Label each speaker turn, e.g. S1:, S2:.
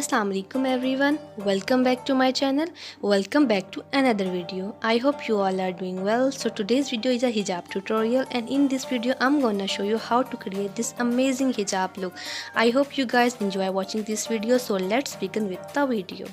S1: Assalamu alaikum everyone. Welcome back to my channel. Welcome back to another video. I hope you all are doing well. So today's video is a hijab tutorial, and in this video I'm gonna show you how to create this amazing hijab look. I hope you guys enjoy watching this video. So let's begin with the video.